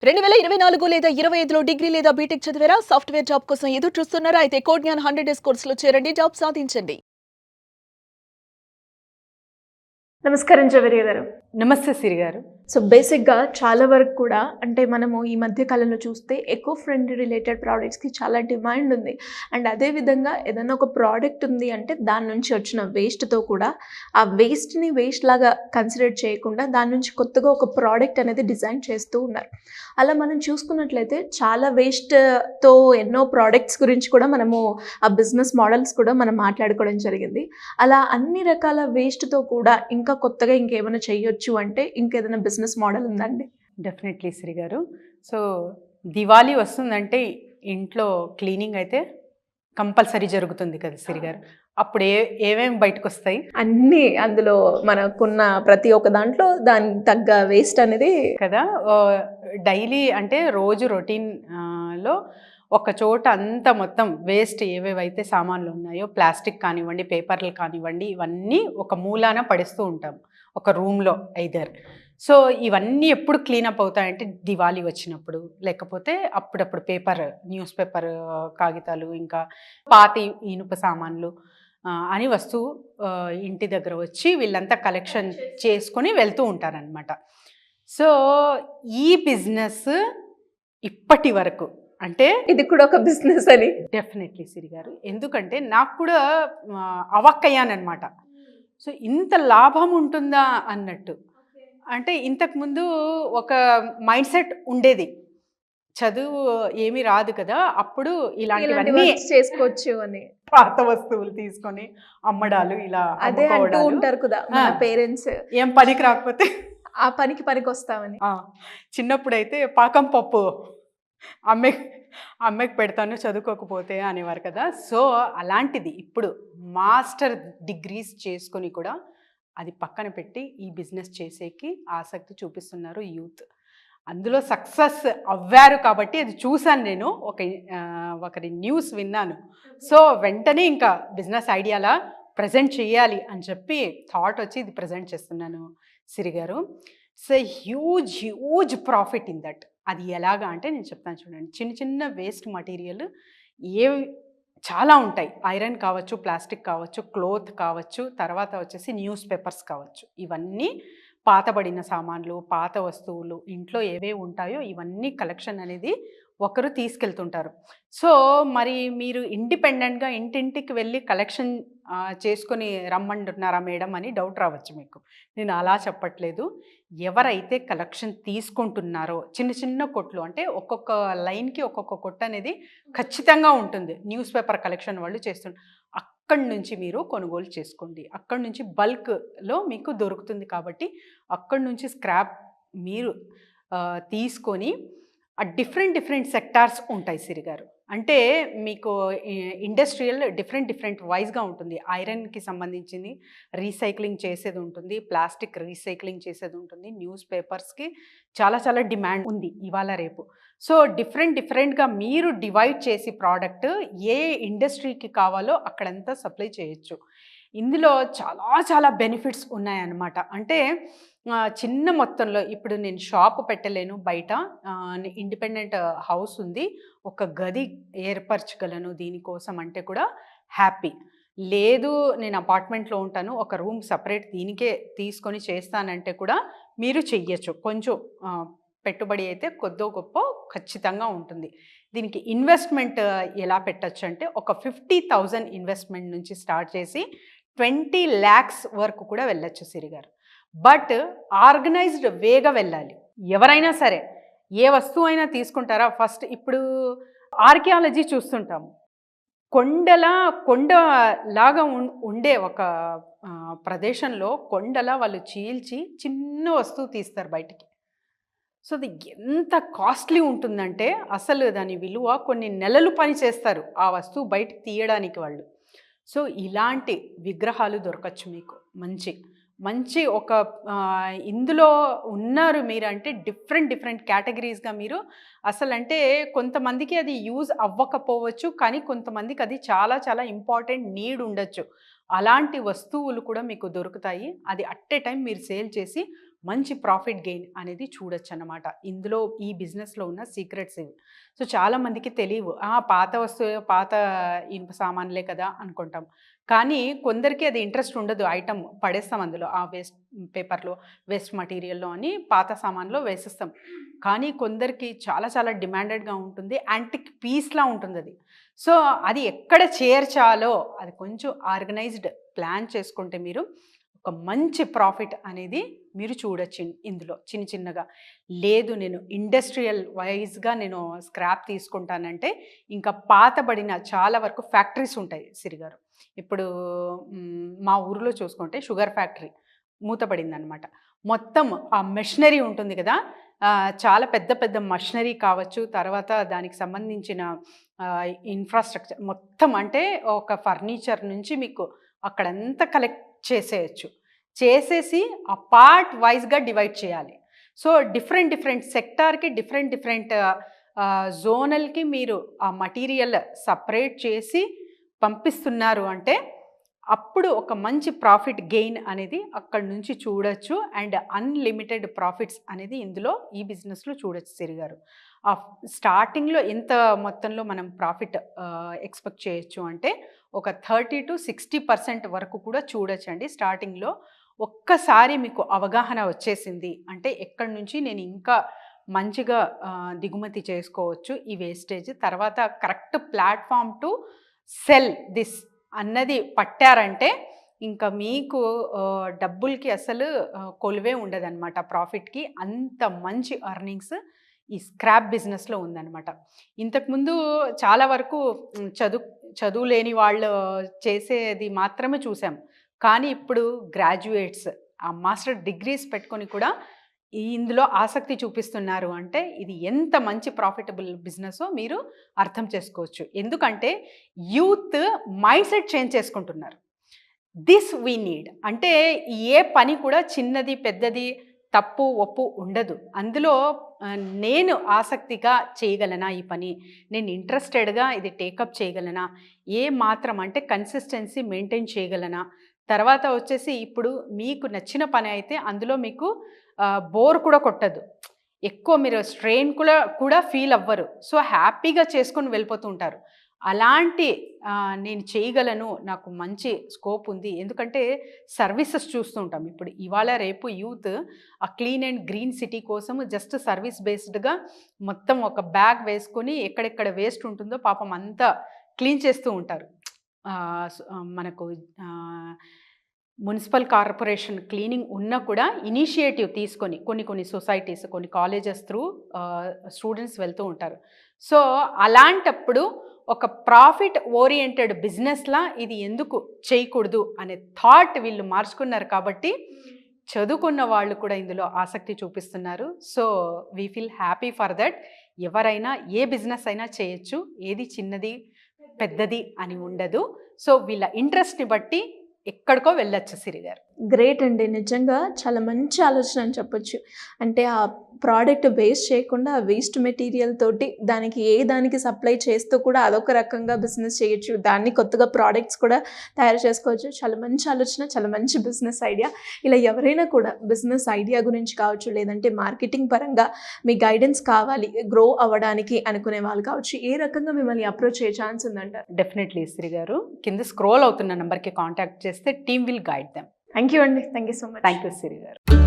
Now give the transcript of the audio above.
2024 లేదా 25లో డిగ్రీ లేదా బీటెక్ చదివారా? సాఫ్ట్‌వేర్ జాబ్ కోసం ఎదురు చూస్తున్నారా? అయితే కోడ్‌జ్ఞాన్ 100 డేస్ కోర్సులో చేరండి. జాబ్ సాధించండి. నమస్కారం జవేరియా గారు. నమస్తే సిరి గారు. సో బేసిక్‌గా చాలా వరకు కూడా అంటే మనము ఈ మధ్య కాలంలో చూస్తే ఎకో ఫ్రెండ్లీ రిలేటెడ్ ప్రొడక్ట్స్‌కి చాలా డిమాండ్ ఉంది. అండ్ అదే విధంగా ఏదైనా ఒక ప్రొడక్ట్ ఉంది అంటే దాని నుంచి వచ్చిన వేస్ట్‌తో కూడా ఆ వేస్ట్‌ని వేస్ట్ లాగా కన్సిడర్ చేయకుండా దాని నుంచి కొత్తగా ఒక ప్రొడక్ట్ అనేది డిజైన్ చేస్తూ ఉన్నారు. అలా మనం చూసుకున్నట్లయితే చాలా వేస్ట్‌తో ఎన్నో ప్రొడక్ట్స్ గురించి కూడా మనము ఆ బిజినెస్ మోడల్స్ కూడా మనం మాట్లాడుకోవడం జరిగింది. అలా అన్ని రకాల వేస్ట్‌తో కూడా ఇంకా కొత్తగా ఇంకేమైనా చేయొచ్చు అంటే ఇంకేదైనా బిజినెస్ మోడల్ ఉందండి? డెఫినెట్లీ సిరి గారు. సో దివాళీ వస్తుందంటే ఇంట్లో క్లీనింగ్ అయితే కంపల్సరీ జరుగుతుంది కదా సిరి గారు. అప్పుడు ఏమేమి బయటకొస్తాయి అన్నీ అందులో మనకున్న ప్రతి ఒక్క దాంట్లో దానికి తగ్గ వేస్ట్ అనేది కదా. డైలీ అంటే రోజు రొటీన్ లో ఒక చోట అంతా మొత్తం వేస్ట్ ఏవేవైతే సామాన్లు ఉన్నాయో ప్లాస్టిక్ కానివ్వండి, పేపర్లు కానివ్వండి, ఇవన్నీ ఒక మూలాన పడేస్తూ ఉంటాం ఒక రూమ్లో ఐదర్. సో ఇవన్నీ ఎప్పుడు క్లీనప్ అవుతాయంటే దివాళీ వచ్చినప్పుడు, లేకపోతే అప్పుడప్పుడు న్యూస్ పేపర్ కాగితాలు, ఇంకా పాతి ఇనుప సామాన్లు అని వస్తువు ఇంటి దగ్గర వచ్చి వీళ్ళంతా కలెక్షన్ చేసుకొని వెళ్తూ ఉంటారనమాట. సో ఈ బిజినెస్ ఇప్పటి వరకు అంటే ఇది కూడా ఒక బిజినెస్ అని డెఫినెట్లీ సిరి గారు. ఎందుకంటే నాకు కూడా అవాక్కయ్యానమాట. సో ఇంత లాభం ఉంటుందా అన్నట్టు. అంటే ఇంతకుముందు ఒక మైండ్ సెట్ ఉండేది, చదువు ఏమీ రాదు కదా, అప్పుడు ఇలాంటివన్నీ చేసుకోవచ్చు అని పాత వస్తువులు తీసుకొని అమ్మడాలు, ఇలా అదే అంటూ అమ్ముకోవడాలు. ఉంటారు కదా మన పేరెంట్స్, ఏం పనికి రాకపోతే ఆ పనికి వస్తామని. చిన్నప్పుడైతే పాకం పప్పు అమ్మకి పెడతాను చదువుకోకపోతే అనేవారు కదా. సో అలాంటిది ఇప్పుడు మాస్టర్ డిగ్రీస్ చేసుకొని కూడా అది పక్కన పెట్టి ఈ బిజినెస్ చేసేకి ఆసక్తి చూపిస్తున్నారు యూత్. అందులో సక్సెస్ అవ్వారు కాబట్టి అది చూశాను నేను, ఒకరి న్యూస్ విన్నాను. సో వెంటనే ఇంకా బిజినెస్ ఐడియాలా ప్రజెంట్ చేయాలి అని చెప్పి థాట్ వచ్చి ఇది ప్రజెంట్ చేస్తున్నాను సిరి గారు. It's a huge profit in that. అది ఎలాగా అంటే నేను చెప్తాను చూడండి. చిన్న చిన్న వేస్ట్ మటీరియల్ ఏవి చాలా ఉంటాయి. ఐరన్ కావచ్చు, ప్లాస్టిక్ కావచ్చు, క్లోత్ కావచ్చు, తర్వాత వచ్చేసి న్యూస్ పేపర్స్ కావచ్చు. ఇవన్నీ పాతబడిన సామాన్లు, పాత వస్తువులు, ఇంట్లో ఏవే ఉంటాయో ఇవన్నీ కలెక్షన్ అనేది ఒకరు తీసుకెళ్తుంటారు. సో మరి మీరు ఇండిపెండెంట్గా ఇంటింటికి వెళ్ళి కలెక్షన్ చేసుకొని రమ్మంటున్నారా మేడం అని డౌట్ రావచ్చు మీకు. నేను అలా చెప్పట్లేదు. ఎవరైతే కలెక్షన్ తీసుకుంటున్నారో చిన్న చిన్న కొట్లు, అంటే ఒక్కొక్క లైన్కి ఒక్కొక్క కొట్టు అనేది ఖచ్చితంగా ఉంటుంది. న్యూస్ పేపర్ కలెక్షన్ వాళ్ళు చేస్తుంటారు. అక్కడి నుంచి మీరు కొనుగోలు చేసుకోండి. అక్కడి నుంచి బల్క్లో మీకు దొరుకుతుంది కాబట్టి అక్కడి నుంచి స్క్రాప్ మీరు తీసుకొని ఆ డిఫరెంట్ సెక్టార్స్ ఉంటాయి సిరి గారు. అంటే మీకు ఇండస్ట్రియల్ డిఫరెంట్ వైజ్గా ఉంటుంది. ఐరన్కి సంబంధించింది రీసైక్లింగ్ చేసేది ఉంటుంది, ప్లాస్టిక్ రీసైక్లింగ్ చేసేది ఉంటుంది, న్యూస్ పేపర్స్కి చాలా డిమాండ్ ఉంది ఇవాళ రేపు. సో డిఫరెంట్గా మీరు డివైడ్ చేసి ప్రోడక్ట్ ఏ ఇండస్ట్రీకి కావాలో అక్కడంతా సప్లై చేయొచ్చు. ఇందులో చాలా బెనిఫిట్స్ ఉన్నాయన్నమాట. అంటే చిన్న మొత్తంలో ఇప్పుడు నేను షాప్ పెట్టలేను బయట, ఇండిపెండెంట్ హౌస్ ఉంది, ఒక గది ఏర్పరచగలను దీనికోసం అంటే కూడా హ్యాపీ. లేదు నేను అపార్ట్మెంట్లో ఉంటాను, ఒక రూమ్ సపరేట్ దీనికే తీసుకొని చేస్తానంటే కూడా మీరు చెయ్యొచ్చు. కొంచెం పెట్టుబడి అయితే కొద్దో గొప్ప ఖచ్చితంగా ఉంటుంది. దీనికి ఇన్వెస్ట్మెంట్ ఎలా పెట్టచ్చు అంటే ఒక 50,000 ఇన్వెస్ట్మెంట్ నుంచి స్టార్ట్ చేసి 20 lakhs వరకు కూడా వెళ్ళచ్చు సిరి గారు. బట్ ఆర్గనైజ్డ్ వేగా వెళ్ళాలి. ఎవరైనా సరే ఏ వస్తువు అయినా తీసుకుంటారా, ఫస్ట్ ఇప్పుడు ఆర్కియాలజీ చూస్తుంటాము. కొండలాగా ఉండే ఒక ప్రదేశంలో కొండలా వాళ్ళు చీల్చి చిన్న వస్తువు తీస్తారు బయటికి. సో అది ఎంత కాస్ట్లీ ఉంటుందంటే అసలు దాని విలువ కొన్ని నెలలు పని చేస్తారు ఆ వస్తువు బయటికి తీయడానికి వాళ్ళు. సో ఇలాంటి విగ్రహాలు దొరకచ్చు మీకు. మంచి ఒక ఇందులో ఉన్నారు మీరు అంటే డిఫరెంట్ కేటగిరీస్గా మీరు అసలు అంటే కొంతమందికి అది యూజ్ అవ్వకపోవచ్చు, కానీ కొంతమందికి అది చాలా ఇంపార్టెంట్ నీడ్ ఉండొచ్చు. అలాంటి వస్తువులు కూడా మీకు దొరుకుతాయి. అది అట్ ఏ టైం మీరు సేల్ చేసి మంచి ప్రాఫిట్ గెయిన్ అనేది చూడొచ్చు అన్నమాట. ఇందులో ఈ బిజినెస్లో ఉన్న సీక్రెట్స్ ఇవి. సో చాలామందికి తెలియవు, పాత వస్తువు పాత ఇనుప సామాన్లే కదా అనుకుంటాం. కానీ కొందరికి అది ఇంట్రెస్ట్ ఉండదు, ఐటమ్ పడేస్తాం అందులో, ఆ వేస్ట్ పేపర్లో, వేస్ట్ మటీరియల్లో అని పాత సామాన్లో వేసేస్తాం. కానీ కొందరికి చాలా చాలా డిమాండెడ్గా ఉంటుంది, యాంటిక్ పీస్లా ఉంటుంది అది. సో అది ఎక్కడ చేర్చాలో అది కొంచెం ఆర్గనైజ్డ్ ప్లాన్ చేసుకుంటే మీరు ఒక మంచి ప్రాఫిట్ అనేది మీరు చూడొచ్చు ఇందులో చిన్న చిన్నగా. లేదు నేను ఇండస్ట్రియల్ వైజ్గా నేను స్క్రాప్ తీసుకుంటానంటే ఇంకా పాతబడిన చాలా వరకు ఫ్యాక్టరీస్ ఉంటాయి సిరిగారు. ఇప్పుడు మా ఊరిలో చూసుకుంటే షుగర్ ఫ్యాక్టరీ మూతపడింది అనమాట. మొత్తం ఆ మెషినరీ ఉంటుంది కదా, చాలా పెద్ద పెద్ద మషినరీ కావచ్చు, తర్వాత దానికి సంబంధించిన ఇన్ఫ్రాస్ట్రక్చర్ మొత్తం, అంటే ఒక ఫర్నిచర్ నుంచి మీకు అక్కడంతా కలెక్ట్ చేసేసి ఆ పార్ట్ వైజ్గా డివైడ్ చేయాలి. సో డిఫరెంట్ డిఫరెంట్ సెక్టార్కి డిఫరెంట్ జోనల్కి మీరు ఆ మటీరియల్ సపరేట్ చేసి పంపిస్తున్నారు అంటే అప్పుడు ఒక మంచి ప్రాఫిట్ గెయిన్ అనేది అక్కడ నుంచి చూడొచ్చు. అండ్ అన్లిమిటెడ్ ప్రాఫిట్స్ అనేది ఇందులో ఈ బిజినెస్లో చూడొచ్చు సిరిగారు. స్టార్టింగ్లో ఎంత మొత్తంలో మనం ప్రాఫిట్ ఎక్స్పెక్ట్ చేయొచ్చు అంటే ఒక 30 to 60% వరకు కూడా చూడొచ్చండి స్టార్టింగ్లో. ఒక్కసారి మీకు అవగాహన వచ్చేసింది అంటే ఎక్కడి నుంచి నేను ఇంకా మంచిగా దిగుమతి చేసుకోవచ్చు ఈ వేస్టేజ్, తర్వాత correct platform to cell this అన్నది పట్టారంటే ఇంకా మీకు డబ్బులకి అసలు కొలువే ఉండదన్నమాట. ప్రాఫిట్కి అంత మంచి ఎర్నింగ్స్ ఈ స్క్రాప్ బిజినెస్లో ఉందన్నమాట. ఇంతకుముందు చాలా వరకు చదువు లేని వాళ్ళు చేసేది మాత్రమే చూసాం. కానీ ఇప్పుడు గ్రాడ్యుయేట్స్ ఆ మాస్టర్ డిగ్రీస్ పెట్టుకొని కూడా ఇందులో ఆసక్తి చూపిస్తున్నారు అంటే ఇది ఎంత మంచి ప్రాఫిటబుల్ బిజినెసో మీరు అర్థం చేసుకోవచ్చు. ఎందుకంటే యూత్ మైండ్ సెట్ చేంజ్ చేసుకుంటున్నారు. This we need. అంటే ఏ పని కూడా చిన్నది పెద్దది తప్పు ఒప్పు ఉండదు. అందులో నేను ఆసక్తిగా చేయగలనా ఈ పని, నేను ఇంట్రెస్టెడ్గా ఇది టేకప్ చేయగలనా, ఏ మాత్రం అంటే కన్సిస్టెన్సీ మెయింటైన్ చేయగలనా, తర్వాత వచ్చేసి ఇప్పుడు మీకు నచ్చిన పని అయితే అందులో మీకు బోర్ కూడా కొట్టదు, ఎక్కువ మీరు స్ట్రెయిన్ కూడా ఫీల్ అవ్వరు. సో హ్యాపీగా చేసుకొని వెళ్ళిపోతూ ఉంటారు. అలాంటి నేను చేయగలను, నాకు మంచి స్కోప్ ఉంది. ఎందుకంటే సర్వీసెస్ చూస్తూ ఉంటాం ఇప్పుడు ఇవాళ రేపు యూత్ ఆ క్లీన్ అండ్ గ్రీన్ సిటీ కోసం జస్ట్ సర్వీస్ బేస్డ్గా మొత్తం ఒక బ్యాగ్ వేసుకొని ఎక్కడెక్కడ వేస్ట్ ఉంటుందో పాపం అంతా క్లీన్ చేస్తూ ఉంటారు. మనకు మున్సిపల్ కార్పొరేషన్ క్లీనింగ్ ఉన్నా కూడా ఇనిషియేటివ్ తీసుకొని కొన్ని సొసైటీస్, కొన్ని కాలేజెస్ త్రూ స్టూడెంట్స్ వెళ్తూ ఉంటారు. సో అలాంటప్పుడు ఒక ప్రాఫిట్ ఓరియంటెడ్ బిజినెస్లా ఇది ఎందుకు చేయకూడదు అనే థాట్ వీళ్ళు మార్చుకున్నారు. కాబట్టి చదువుకున్న వాళ్ళు కూడా ఇందులో ఆసక్తి చూపిస్తున్నారు. So we feel happy for that. ఎవరైనా ఏ బిజినెస్ అయినా చేయొచ్చు, ఏది చిన్నది పెద్దది అని ఉండదు. సో వీళ్ళ ఇంట్రెస్ట్ని బట్టి ఎక్కడికో వెళ్ళొచ్చు సిరిగారు. గ్రేట్ అండి, నిజంగా చాలా మంచి ఆలోచన అని చెప్పొచ్చు. అంటే ఆ ప్రోడక్ట్ వేస్ట్ చేయకుండా ఆ వేస్ట్ మెటీరియల్ తోటి దానికి సప్లై చేస్తూ కూడా అదొక రకంగా బిజినెస్ చేయొచ్చు, దాన్ని కొత్తగా ప్రోడక్ట్స్ కూడా తయారు చేసుకోవచ్చు. చాలా మంచి ఆలోచన, చాలా మంచి బిజినెస్ ఐడియా. ఇలా ఎవరైనా కూడా బిజినెస్ ఐడియా గురించి కావచ్చు, లేదంటే మార్కెటింగ్ పరంగా మీ గైడెన్స్ కావాలి గ్రో అవ్వడానికి అనుకునే వాళ్ళు కావచ్చు, ఏ రకంగా మిమ్మల్ని అప్రోచ్ అయ్యే ఛాన్స్ ఉందంటారు? డెఫినెట్లీ సిరిగారు, కింద స్క్రోల్ అవుతున్న నెంబర్కి కాంటాక్ట్ చేస్తే team will guide them. Thank you అండి, thank you so much. Thank you సిరిగారు.